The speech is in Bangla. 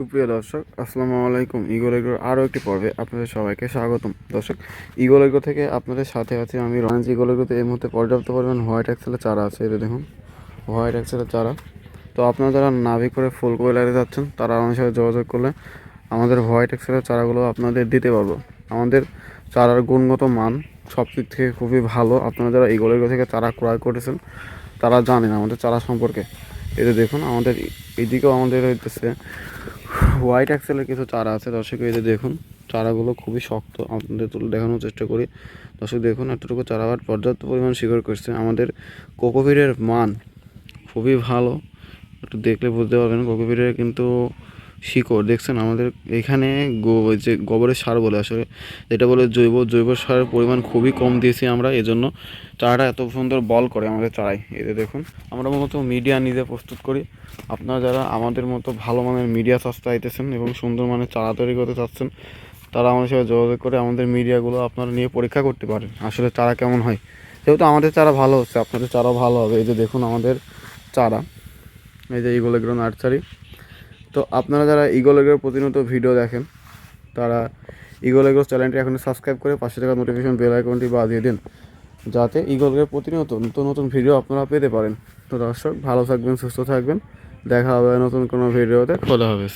সুপ্রিয় দর্শক, আসসালামু আলাইকুম। ইগল এগ্রোর আরও একটি পর্বে আপনাদের সবাইকে স্বাগতম। দর্শক, ইগল এগ্রো থেকে আপনাদের সাথে আছি আমি রঞ্জ। ইগল এগ্রোতে এই মুহূর্তে পর্যাপ্ত পরিমাণ হোয়াইট অ্যাক্সেলের চারা আছে। এটা দেখুন, হোয়াইট অ্যাক্সেলের চারা। তো আপনারা যারা নাভি করে ফুলকপি লাগিয়ে যাচ্ছেন, তারা আমাদের সাথে যোগাযোগ করলে আমাদের হোয়াইট অ্যাক্সেলের চারাগুলো আপনাদের দিতে পারবো। আমাদের চারার গুণগত মান সব দিক থেকে খুবই ভালো। আপনারা যারা ইগল এগ্রো থেকে চারা ক্রয় করেছেন, তারা জানেন আমাদের চারা সম্পর্কে। এটা দেখুন, আমাদের এইদিকেও আমাদের হইতেছে হোয়াইট অ্যাক্সেলের কিছু চারা আছে। দর্শক, এই যে দেখুন, চারাগুলো খুবই শক্ত। আপনাদের তুলে দেখানোর চেষ্টা করি। দর্শক দেখুন, এতটুকু চারা আবার পর্যাপ্ত পরিমাণ শিকড় করছে। আমাদের কোকোপিটের মান খুবই ভালো। একটু দেখলে বুঝতে পারবেন কোকোপিটের কিন্তু শিকড় দেখছেন। আমাদের এখানে যে গোবরের সার বলে, আসলে যেটা বলে জৈব সারের পরিমাণ খুবই কম দিয়েছি আমরা, এজন্য চারাটা এত সুন্দর বল করে আমাদের চারাই। এতে দেখুন, আমরা মূলত মিডিয়া নিজে প্রস্তুত করি। আপনারা যারা আমাদের মতো ভালো মানের মিডিয়া চাষতে আইতেছেন এবং সুন্দর মানের চারা তৈরি করতে চাচ্ছেন, তারা আমাদের সাথে যোগাযোগ করে আমাদের মিডিয়াগুলো আপনারা নিয়ে পরীক্ষা করতে পারেন আসলে চারা কেমন হয়। যেহেতু আমাদের চারা ভালো হচ্ছে, আপনাদের চারাও ভালো হবে। এই যে দেখুন আমাদের চারা, এই যে ইগল এগ্রো নার্সারি। তো আপনারা যারা ইগল এগ্রোর প্রতিনিয়ত ভিডিও দেখেন, তারা ইগল এগ্রো চ্যানেলটি এখন সাবস্ক্রাইব করে পাশে থাকা নোটিফিকেশন বেল আইকনটি বাজিয়ে দিন, যাতে ইগল এগ্রোর প্রতিনিয়ত নতুন নতুন ভিডিও আপনারা পেতে পারেন। তো দর্শক, ভালো থাকবেন, সুস্থ থাকবেন। দেখা হবে নতুন কোনো ভিডিওতে। খোদা হাফেজ।